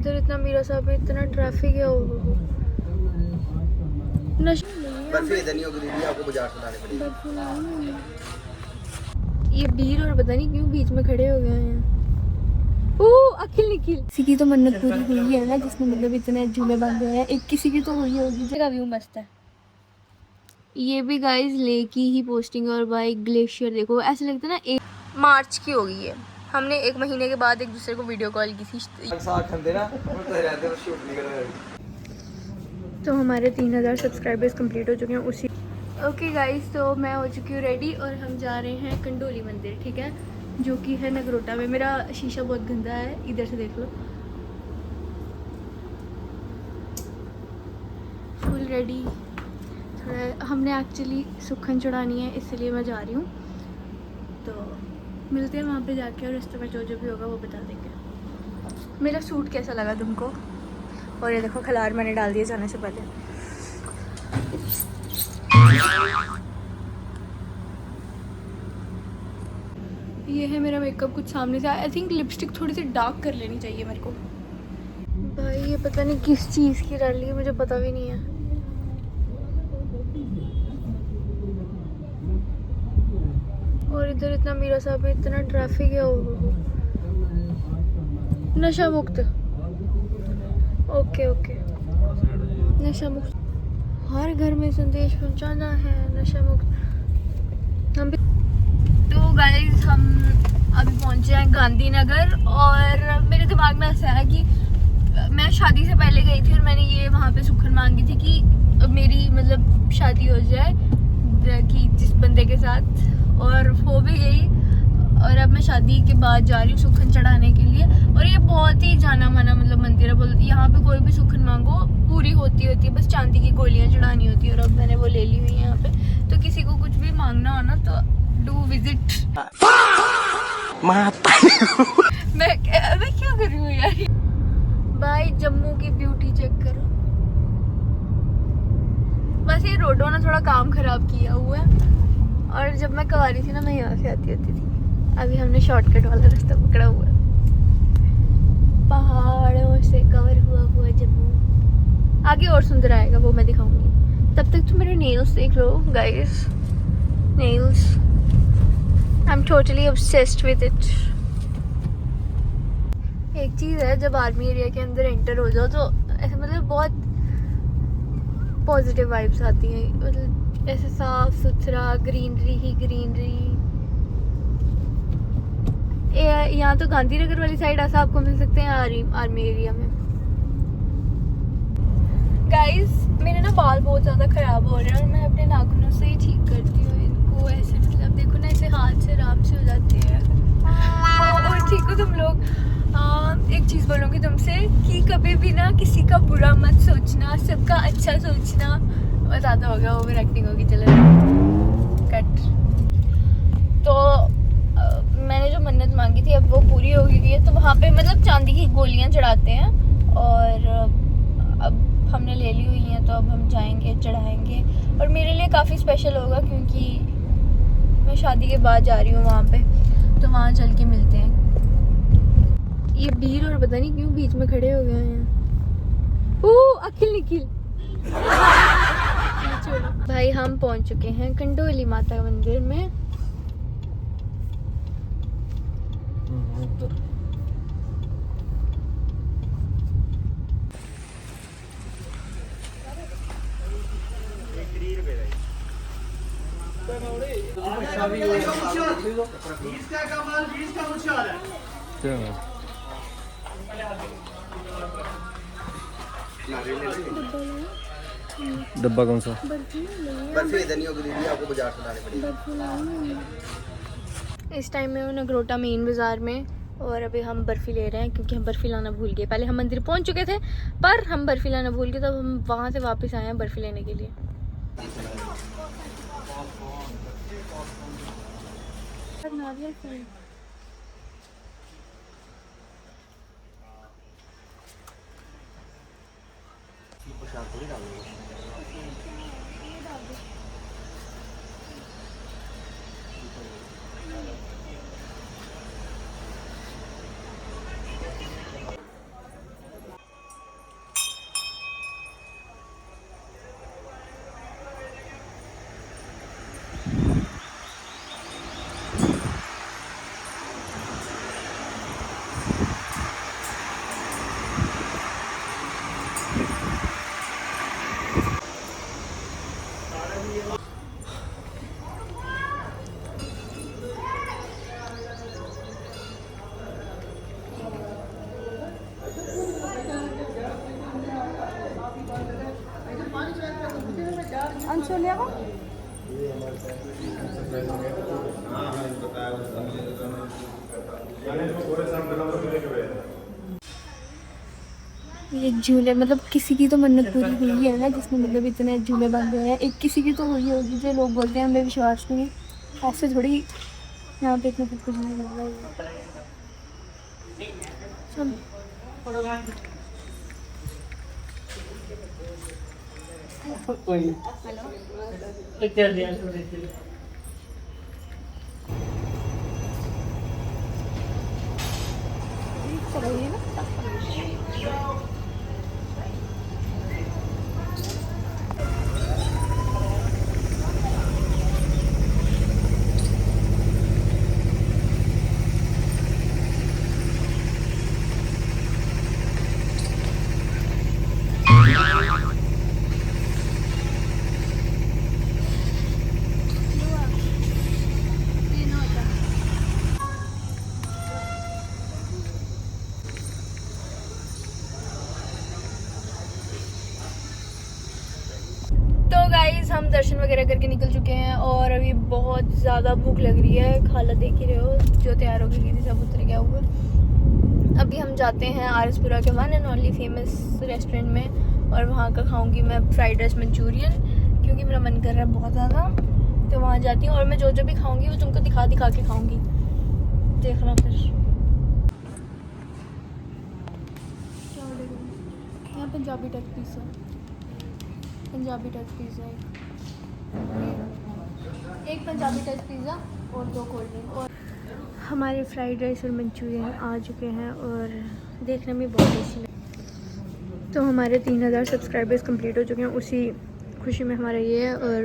इधर इतना मीरा साहब में इतना ट्रैफिक है। बर्फी इधर नहीं होगी दीदी, आपको बाजार से लानी पड़ेगी। ये भीड़ और पता नहीं क्यों बीच में खड़े हो गए हैं। ओ अखिल निखिल किसी की तो मन्नत पूरी हुई है ना, जिसमें मतलब इतने झूले बंद हुए हैं। एक किसी की तो हुई होगी। जगह व्यू मस्त है। ये भी गाइस ले की ही पोस्टिंग और भाई ग्लेशियर देखो, ऐसे लगता है ना 1 मार्च की होगी ये। हमने 1 महीने के बाद एक दूसरे को वीडियो कॉल की थी। तो हमारे 3000 सब्सक्राइबर्स कंप्लीट हो चुके हैं उसी। ओके गाइस, तो मैं हो चुकी हूँ रेडी और हम जा रहे हैं कंडोली मंदिर, ठीक है, जो कि है नगरोटा में। मेरा शीशा बहुत गंदा है, इधर से देख लो। Full ready. थोड़ा हमने एक्चुअली सुखन चढ़ानी है, इसलिए मैं जा रही हूँ। तो मिलते हैं वहाँ पे जाके और रास्ते में जो जो भी होगा वो बता देंगे। मेरा सूट कैसा लगा तुमको? और ये देखो खलार मैंने डाल दिया जाने से पहले। ये है मेरा मेकअप कुछ सामने से। आई थिंक लिपस्टिक थोड़ी सी डार्क कर लेनी चाहिए मेरे को। भाई ये पता नहीं किस चीज़ की डाली है, मुझे पता भी नहीं है। और इधर इतना मीरा साहब में इतना ट्रैफिक है। नशा मुक्त। ओके ओके, नशा मुक्त। हर घर में संदेश पहुंचाना है, नशा मुक्त। हम भी तो गाइस हम अभी पहुंचे हैं गांधीनगर। और मेरे दिमाग में ऐसा है कि मैं शादी से पहले गई थी और मैंने ये वहाँ पे सुखन मांगी थी कि मेरी मतलब शादी हो जाए कि जिस बंदे के साथ, और हो भी गई। और अब मैं शादी के बाद जा रही हूँ सुखन चढ़ाने के लिए। और ये बहुत ही जाना माना मतलब मंदिर है। यहाँ पे कोई भी सुखन मांगो पूरी होती है, बस चांदी की गोलियाँ चढ़ानी होती है। और अब मैंने वो ले ली हुई है यहाँ पे। तो किसी को कुछ भी मांगना हो ना तो डू विजिट। मैं क्या कर रही हूँ यार। भाई जम्मू की ब्यूटी चेक करो। बस ये रोडों ने थोड़ा काम खराब किया हुआ है। और जब मैं कवा रही थी ना, मैं यहाँ से आती होती थी। अभी हमने शॉर्टकट वाला रास्ता पकड़ा हुआ है। पहाड़ों से कवर हुआ जम्मू। आगे और सुंदर आएगा, वो मैं दिखाऊंगी। तब तक तो मेरे नेल्स देख लो guys. Nails, I am totally obsessed with it. एक चीज़ है, जब आर्मी एरिया के अंदर एंटर हो जाओ तो ऐसे मतलब बहुत पॉजिटिव वाइब्स आती हैं। मतलब ऐसे साफ सुथरा, ग्रीनरी ही ग्रीनरी। यहाँ तो गांधीनगर वाली साइड ऐसा आपको मिल सकते हैं आर्मी एरिया में। गाइस मेरे ना बाल बहुत ज़्यादा ख़राब हो रहे हैं और मैं अपने नाखूनों से ही ठीक करती हूँ इनको। ऐसे मतलब देखो ना, ऐसे हाथ से आराम से हो जाते हैं। और ठीक हो तुम लोग? एक चीज़ बोलूँगी तुमसे कि कभी भी ना किसी का बुरा मत सोचना, सबका अच्छा सोचना। बहुत ज़्यादा हो गया, ओवर एक्टिंग होगी। चलो कट। तो मैंने जो मन्नत मांगी थी अब वो पूरी हो गई है। तो वहाँ पे मतलब चांदी की गोलियाँ चढ़ाते हैं। और अब हमने ले ली हुई हैं, तो अब हम जाएंगे चढ़ाएंगे। और मेरे लिए काफ़ी स्पेशल होगा क्योंकि मैं शादी के बाद जा रही हूँ वहाँ पे। तो वहाँ चल के मिलते हैं। ये भीड़ और पता नहीं क्यों बीच में खड़े हो गए हैं। ओ अखिल निखिल भाई हम पहुंच चुके हैं कंडोली माता मंदिर में। डब्बा कौन सा? बर्फी इधर नहीं होगी दीदी, आपको बाजार से लानी पड़ेगी। इस टाइम में हूँ नगरोटा मेन बाज़ार में। और अभी हम बर्फ़ी ले रहे हैं क्योंकि हम बर्फ़ी लाना भूल गए। पहले हम मंदिर पहुँच चुके थे पर हम बर्फ़ी लाना भूल गए, तब हम वहाँ से वापस आए हैं बर्फ़ी लेने के लिए। छोले को ये झूले मतलब किसी की तो मन्नत पूरी हुई है ना, जिसने मतलब इतने झूले बांधे हैं। एक किसी की तो हुई होगी, जो लोग बोलते हैं हमें विश्वास नहीं, ऐसे थोड़ी यहाँ पे इतना कुछ नहीं लग रहा है। तो गाइस हम दर्शन वगैरह करके निकल चुके हैं और अभी बहुत ज़्यादा भूख लग रही है। खाला देख ही रहे हो, जो तैयार होकर गई थी सब उतर गया हुआ। अभी हम जाते हैं आरएसपुरा के one and only famous restaurant में और वहाँ का खाऊंगी मैं फ्राइड राइस मंचूरियन, क्योंकि मेरा मन कर रहा है बहुत ज़्यादा। तो वहाँ जाती हूँ और मैं जो जो भी खाऊंगी वो तुमको दिखा दिखा के खाऊंगी, देखना फिर। क्या ऑर्डर करूँ? यहाँ Punjabi touch pizza, Punjabi touch pizza एक पंजाबी टच पिज़्ज़ा और 2 कोल्ड ड्रिंक। और हमारे फ्राइड राइस और मंचूरियन आ चुके हैं और देखने में बहुत टेस्टी लगे। तो हमारे 3000 सब्सक्राइबर्स कंप्लीट हो चुके हैं, उसी खुशी में हमारा ये है। और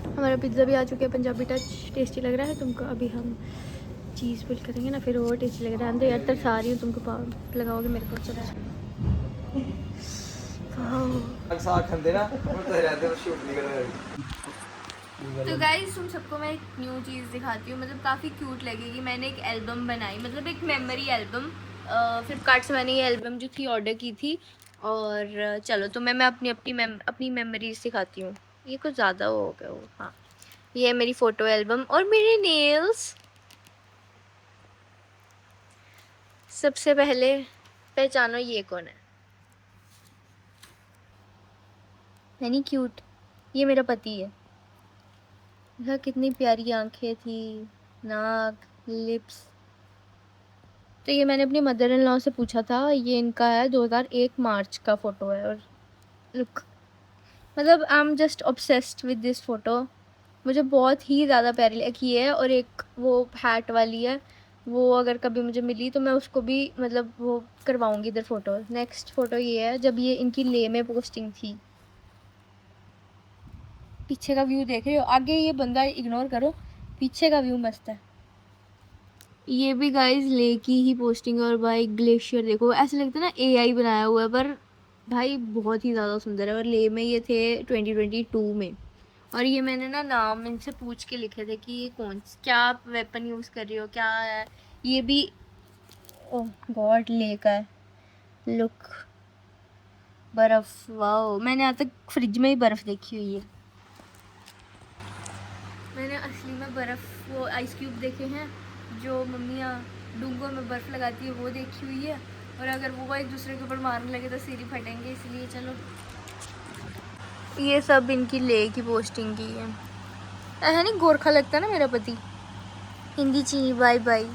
हमारा पिज़्ज़ा भी आ चुका है, पंजाबी टच। टेस्टी लग रहा है तुमको? अभी हम चीज़ फिल करेंगे ना, फिर और टेस्टी लग रहा है। तो यार तरसा रही हूँ, तुमको पाव लगाओगे मेरे को? चलो तो गाइस तुम सबको मैं एक न्यू चीज़ दिखाती हूँ, मतलब काफ़ी क्यूट लगेगी। मैंने एक एल्बम बनाई, मतलब एक मेमोरी एल्बम। फ्लिपकार्ट से मैंने ये एल्बम जो थी ऑर्डर की थी। और चलो तो मैं अपनी मेमोरीज दिखाती हूँ। ये कुछ ज़्यादा हो गया वो। हाँ, ये है मेरी फ़ोटो एल्बम और मेरे नेल्स। सबसे पहले पहचानो ये कौन है? यानी क्यूट, ये मेरा पति है। देखा कितनी प्यारी आंखें थी, नाक, लिप्स। तो ये मैंने अपनी मदर इन लॉ से पूछा था, ये इनका है 2001 मार्च का फ़ोटो है। और लुक, मतलब I am just obsessed with this photo. मुझे बहुत ही ज़्यादा प्यारी लगी है। और एक वो हैट वाली है, वो अगर कभी मुझे मिली तो मैं उसको भी मतलब वो करवाऊँगी इधर फ़ोटो। नेक्स्ट फ़ोटो ये है जब ये इनकी ले में पोस्टिंग थी। पीछे का व्यू देख रहे हो? आगे ये बंदा इग्नोर करो, पीछे का व्यू मस्त है। ये भी गाइस ले की ही पोस्टिंग। और भाई ग्लेशियर देखो, ऐसे लगता है ना एआई बनाया हुआ है, पर भाई बहुत ही ज़्यादा सुंदर है। और ले में ये थे 2022 में। और ये मैंने ना नाम इनसे पूछ के लिखे थे कि ये क्या वेपन यूज़ कर रही हो, क्या है। ये भी ओह गॉड ले का है। लुक, बर्फ़, वाओ, मैंने आज तक फ्रिज में ही बर्फ़ देखी हुई है। मैंने असली में बर्फ़ वो आइस क्यूब देखे हैं, जो मम्मियाँ डूंगों में बर्फ़ लगाती है, वो देखी हुई है। और अगर वो एक दूसरे के ऊपर मारने लगे तो सिर ही फटेंगे, इसलिए चलो। ये सब इनकी ले की पोस्टिंग की है। ऐसा नहीं गोरखा लगता ना मेरा पति। हिंदी चीनी बाय बाय।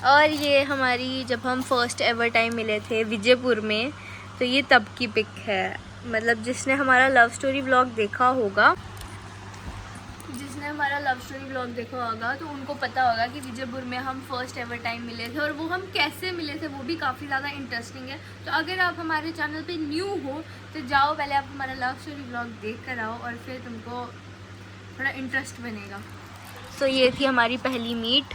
और ये हमारी जब हम फर्स्ट एवर टाइम मिले थे विजयपुर में, तो ये तब की पिक है। मतलब जिसने हमारा लव स्टोरी व्लॉग देखा होगा, तो उनको पता होगा कि विजयपुर में हम फर्स्ट एवर टाइम मिले थे। और वो हम कैसे मिले थे वो भी काफ़ी ज़्यादा इंटरेस्टिंग है। तो अगर आप हमारे चैनल पे न्यू हो तो जाओ, पहले आप हमारा लव स्टोरी व्लॉग देख कर आओ और फिर तुमको थोड़ा इंटरेस्ट बनेगा। तो ये थी हमारी पहली मीट,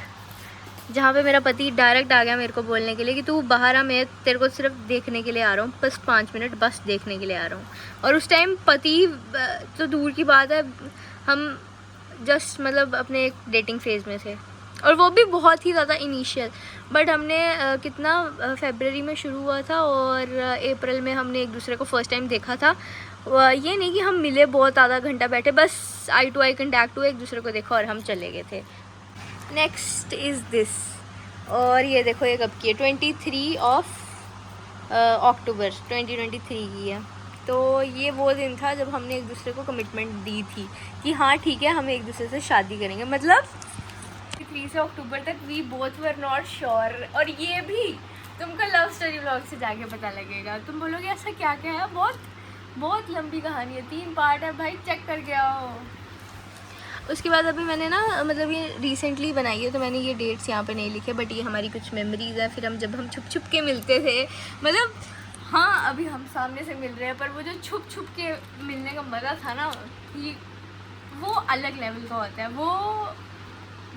जहाँ पे मेरा पति डायरेक्ट आ गया मेरे को बोलने के लिए कि तू बाहर आ, मैं तेरे को सिर्फ देखने के लिए आ रहा हूँ, बस 5 मिनट बस देखने के लिए आ रहा हूँ। और उस टाइम पति तो दूर की बात है, हम जस्ट मतलब अपने एक डेटिंग फेज़ में थे। और वो भी बहुत ही ज़्यादा इनिशियल। बट हमने फरवरी में शुरू हुआ था और अप्रैल में हमने एक दूसरे को फ़र्स्ट टाइम देखा था। ये नहीं कि हम मिले बहुत आधा घंटा बैठे, बस आई टू आई कंटैक्ट हुए, एक दूसरे को देखा और हम चले गए थे। नेक्स्ट इज़ दिस, और ये देखो ये कब की है, 23 अक्टूबर 2023 की है। तो ये वो दिन था जब हमने एक दूसरे को कमिटमेंट दी थी कि हाँ ठीक है हम एक दूसरे से शादी करेंगे। मतलब 3 से अक्टूबर तक we both were not sure. और ये भी तुमको लव स्टोरी व्लॉग से जाके पता लगेगा, तुम बोलोगे ऐसा क्या क्या है। बहुत बहुत लंबी कहानी है, 3 पार्ट है भाई, चेक करके आओ। उसके बाद अभी मैंने ना मतलब ये रिसेंटली बनाई है तो मैंने ये डेट्स यहाँ पे नहीं लिखे, बट ये हमारी कुछ मेमोरीज है। फिर हम जब हम छुप छुप के मिलते थे, मतलब हाँ अभी हम सामने से मिल रहे हैं पर वो जो छुप छुप के मिलने का मज़ा था ना, ये वो अलग लेवल का होता है। वो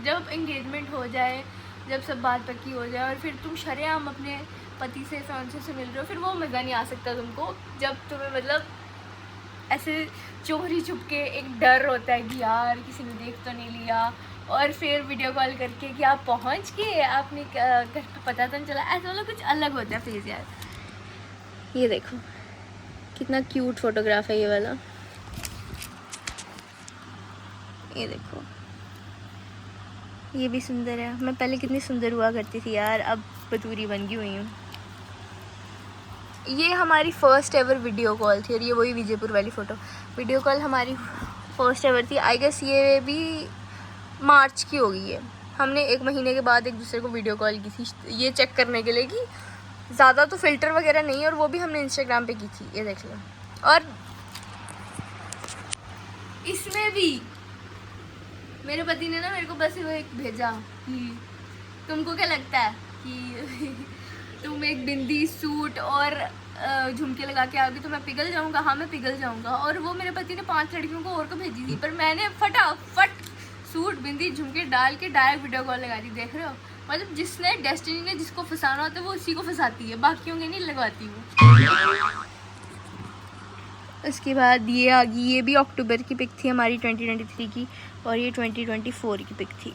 जब एंगेजमेंट हो जाए, जब सब बात पक्की हो जाए और फिर तुम शरेआम अपने पति से फियांसे से मिल रहे हो, फिर वो मज़ा नहीं आ सकता तुमको। जब तुम्हें मतलब ऐसे चोरी छुप के एक डर होता है कि यार किसी ने देख तो नहीं लिया, और फिर वीडियो कॉल करके कि आप पहुंच गए, आपने घर पे पता तो नहीं चला, ऐसा वाला कुछ अलग होता है फेज यार। ये देखो कितना क्यूट फोटोग्राफ है ये वाला, ये देखो ये भी सुंदर है। मैं पहले कितनी सुंदर हुआ करती थी यार, अब बतूरी बन गई हुई हूँ। ये हमारी फ़र्स्ट एवर वीडियो कॉल थी, और ये वही विजयपुर वाली फ़ोटो वीडियो कॉल हमारी फ़र्स्ट एवर थी। आई गेस ये भी मार्च की होगी है। हमने 1 महीने के बाद एक दूसरे को वीडियो कॉल की थी, ये चेक करने के लिए कि ज़्यादा तो फ़िल्टर वगैरह नहीं है, और वो भी हमने इंस्टाग्राम पे की थी, ये देख लो। और इसमें भी मेरे पति ने ना मेरे को बस वो एक भेजा कि तुमको क्या लगता है कि तुम एक बिंदी सूट और झुमके लगा के आओगी तो मैं पिघल जाऊंगा। हाँ मैं पिघल जाऊंगा। और वो मेरे पति ने 5 लड़कियों को और को भेजी थी, पर मैंने फटाफट सूट बिंदी झुमके डाल के डायरेक्ट वीडियो कॉल लगा दी। देख रहे हो, मतलब जिसने डेस्टिनी ने जिसको फंसाना होता है वो उसी को फंसाती है, बाकियों के नहीं लगवाती वो। उसके बाद ये आ गई, ये भी अक्टूबर की पिक थी हमारी 2023 की, और ये 2024 की पिक थी।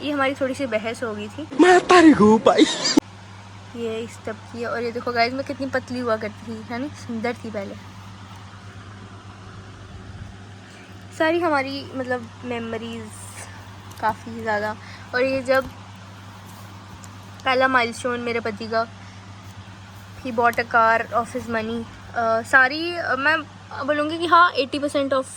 ये हमारी थोड़ी सी बहस हो गई थी, मैं तारी को पाई। ये इस तब की है। और ये देखो गाइस मैं कितनी पतली हुआ करती थी, है ना, सुंदर थी पहले। सारी हमारी मतलब मेमोरीज काफ़ी ज़्यादा। और ये जब पहला माइलस्टोन मेरे पति का, he bought a car of his money, सारी मैं बोलूँगी कि हाँ 80% ऑफ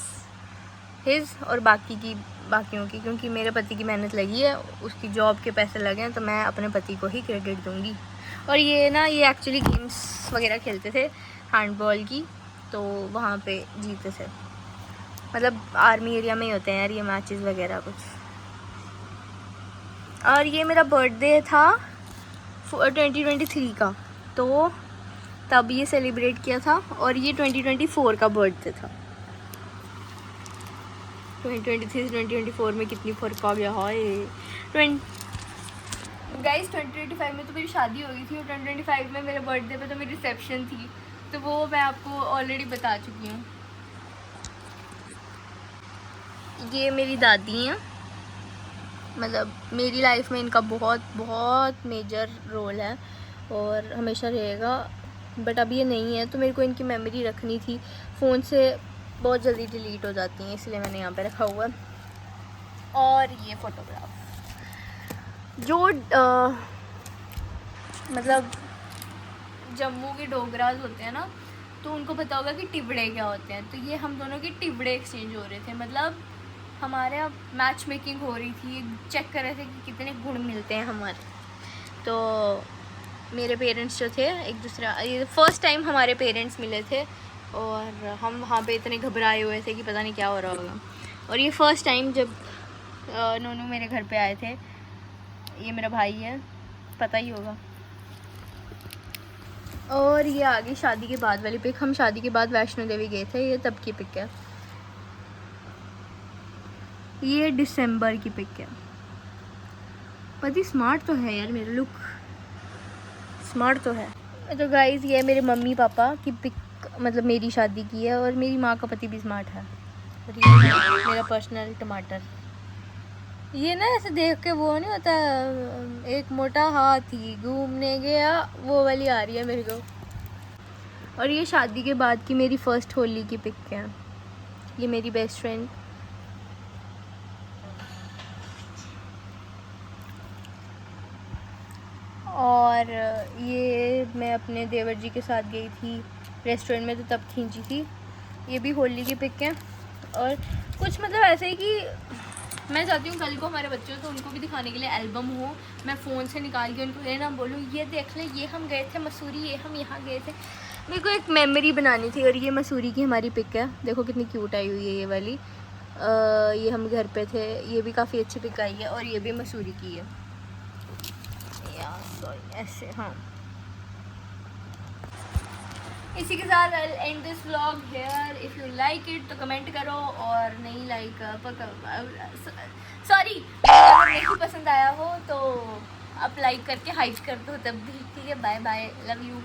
हिज और बाकियों की, क्योंकि मेरे पति की मेहनत लगी है, उसकी जॉब के पैसे लगे हैं, तो मैं अपने पति को ही क्रेडिट दूंगी। और ये ना ये एक्चुअली गेम्स वगैरह खेलते थे हैंडबॉल की, तो वहाँ पे जीते थे। मतलब आर्मी एरिया में ही होते हैं यार ये मैचेस वगैरह कुछ। और ये मेरा बर्थडे था 2023 का, तो तब ये सेलिब्रेट किया था। और ये 2024 का बर्थडे था। 2023 से 2024 में कितनी फ़र्क आ गया है। गाइस 2025 में तो मेरी शादी हो गई थी, और 2025 में मेरे बर्थडे पे तो मेरी रिसेप्शन थी, तो वो मैं आपको ऑलरेडी बता चुकी हूँ। ये मेरी दादी हैं, मतलब मेरी लाइफ में इनका बहुत बहुत मेजर रोल है और हमेशा रहेगा। बट अब ये नहीं है, तो मेरे को इनकी मेमोरी रखनी थी। फ़ोन से बहुत जल्दी डिलीट हो जाती हैं, इसलिए मैंने यहाँ पे रखा हुआ है। और ये फ़ोटोग्राफ जो मतलब जम्मू के डोगराज होते हैं ना, तो उनको पता होगा कि टिबड़े क्या होते हैं। तो ये हम दोनों के टिबड़े एक्सचेंज हो रहे थे, मतलब हमारे यहाँ मैच मेकिंग हो रही थी, चेक कर रहे थे कि कितने गुण मिलते हैं हमारे। तो मेरे पेरेंट्स जो थे एक दूसरा, ये फर्स्ट टाइम हमारे पेरेंट्स मिले थे, और हम वहाँ पे इतने घबराए हुए थे कि पता नहीं क्या हो रहा होगा। और ये फर्स्ट टाइम जब नोनू मेरे घर पे आए थे, ये मेरा भाई है, पता ही होगा। और ये आ गई शादी के बाद वाली पिक, हम शादी के बाद वैष्णो देवी गए थे, ये तब की पिक है। ये दिसंबर की पिक है। पति स्मार्ट तो है यार, मेरा लुक स्मार्ट तो है। तो गाइज़ ये मेरे मम्मी पापा की पिक, मतलब मेरी शादी की है, और मेरी माँ का पति भी स्मार्ट है। और ये मेरा पर्सनल टमाटर। ये ना ऐसे देख के वो नहीं होता, एक मोटा हाथी घूमने गया, वो वाली आ रही है मेरे को। और ये शादी के बाद की मेरी फ़र्स्ट होली की पिक है। ये मेरी बेस्ट फ्रेंड। और ये मैं अपने देवर जी के साथ गई थी रेस्टोरेंट में, तो तब खींची थी। ये भी होली की पिक है। और कुछ मतलब ऐसे ही कि मैं चाहती हूँ कल को हमारे बच्चों तो उनको भी दिखाने के लिए एल्बम हो, मैं फ़ोन से निकाल के उनको ये ना बोलूँ ये देख ले ये हम गए थे मसूरी, ये हम यहाँ गए थे। मेरे को एक मेमोरी बनानी थी। और ये मसूरी की हमारी पिक है, देखो कितनी क्यूट आई हुई है ये वाली। ये हम घर पे थे, ये भी काफ़ी अच्छी पिक आई है। और ये भी मसूरी की है सॉरी ऐसे। हाँ, इसी के साथ I end this vlog here. If you like it तो कमेंट करो, और नहीं लाइक सॉरी अगर नहीं पसंद आया हो तो आप लाइक करके हाइप कर दो तब भी। ठीक है, बाय बाय, लव यू।